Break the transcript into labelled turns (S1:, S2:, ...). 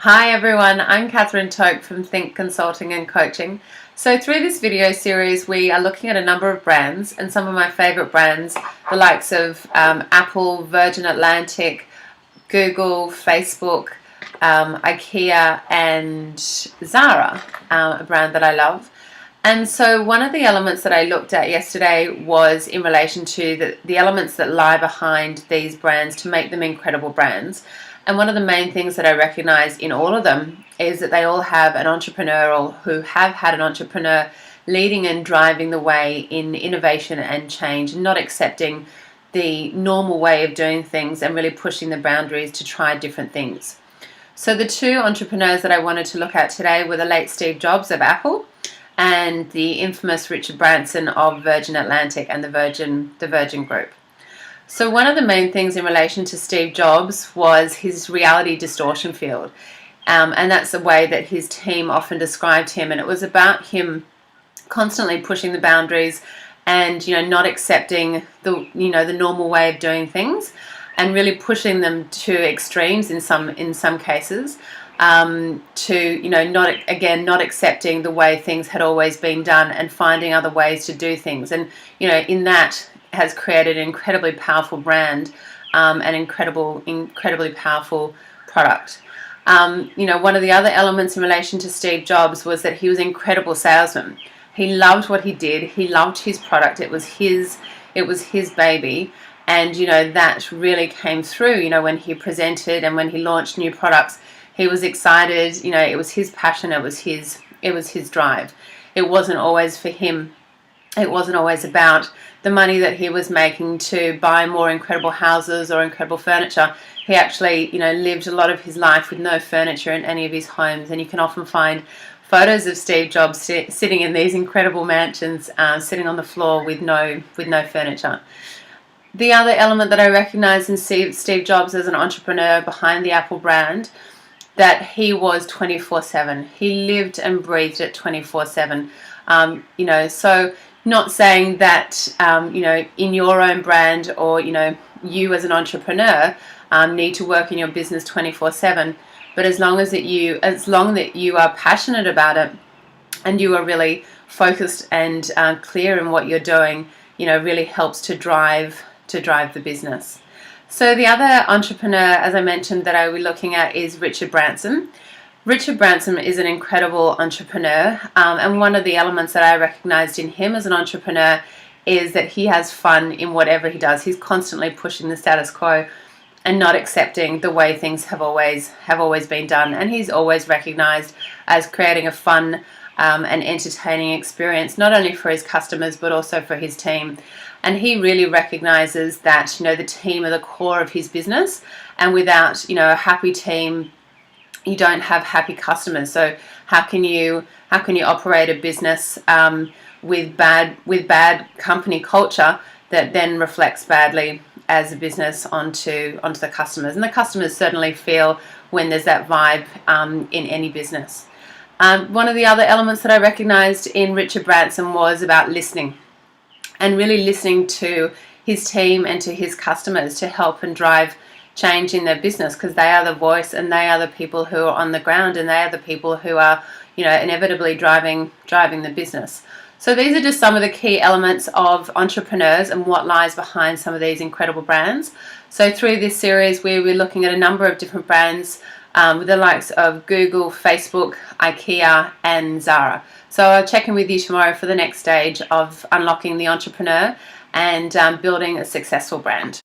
S1: Hi everyone, I'm Taouk from Think Consulting and Coaching. So through this video series we are looking at a number of brands, and some of my favorite brands, the likes of Apple, Virgin Atlantic, Google, Facebook, IKEA and Zara, a brand that I love. And so one of the elements that I looked at yesterday was in relation to the elements that lie behind these brands to make them incredible brands. And one of the main things that I recognize in all of them is that they all have an entrepreneurial who have had an entrepreneur leading and driving the way in innovation and change, not accepting the normal way of doing things and really pushing the boundaries to try different things. So the two entrepreneurs that I wanted to look at today were the late Steve Jobs of Apple and the infamous Richard Branson of Virgin Atlantic and the Virgin Group. So one of the main things in relation to Steve Jobs was his reality distortion field, and that's the way that his team often described him, and it was about him constantly pushing the boundaries and not accepting the normal way of doing things, and really pushing them to extremes in some cases, to not accepting the way things had always been done and finding other ways to do things, and in that has created an incredibly powerful brand, an incredibly powerful product. One of the other elements in relation to Steve Jobs was that he was an incredible salesman. He loved what he did. He loved his product. It was his baby, and that really came through. When he presented and when he launched new products, he was excited. It was his passion. It was his drive. It wasn't always for him. It wasn't always about the money that he was making to buy more incredible houses or incredible furniture. He actually, lived a lot of his life with no furniture in any of his homes, and you can often find photos of Steve Jobs sitting in these incredible mansions, sitting on the floor with no furniture. The other element that I recognize in Steve Jobs as an entrepreneur behind the Apple brand, that he was 24/7. He lived and breathed it 24/7. So not saying that in your own brand or you as an entrepreneur need to work in your business 24/7, but as long that you are passionate about it and you are really focused and clear in what you're doing, really helps to drive the business. So the other entrepreneur, as I mentioned, that I will be looking at is Richard Branson. Richard Branson is an incredible entrepreneur, and one of the elements that I recognized in him as an entrepreneur is that he has fun in whatever he does. He's constantly pushing the status quo and not accepting the way things have always been done, and he's always recognized as creating a fun and entertaining experience, not only for his customers but also for his team. And he really recognizes that the team are the core of his business, and without a happy team, you don't have happy customers. So how can you operate a business with bad company culture that then reflects badly as a business onto the customers? And the customers certainly feel when there's that vibe in any business. One of the other elements that I recognized in Richard Branson was about listening, and really listening to his team and to his customers to help and drive change in their business, because they are the voice and they are the people who are on the ground, and they are the people who are inevitably driving the business. So these are just some of the key elements of entrepreneurs and what lies behind some of these incredible brands. So through this series we're looking at a number of different brands with the likes of Google, Facebook, IKEA and Zara. So I'll check in with you tomorrow for the next stage of unlocking the entrepreneur and building a successful brand.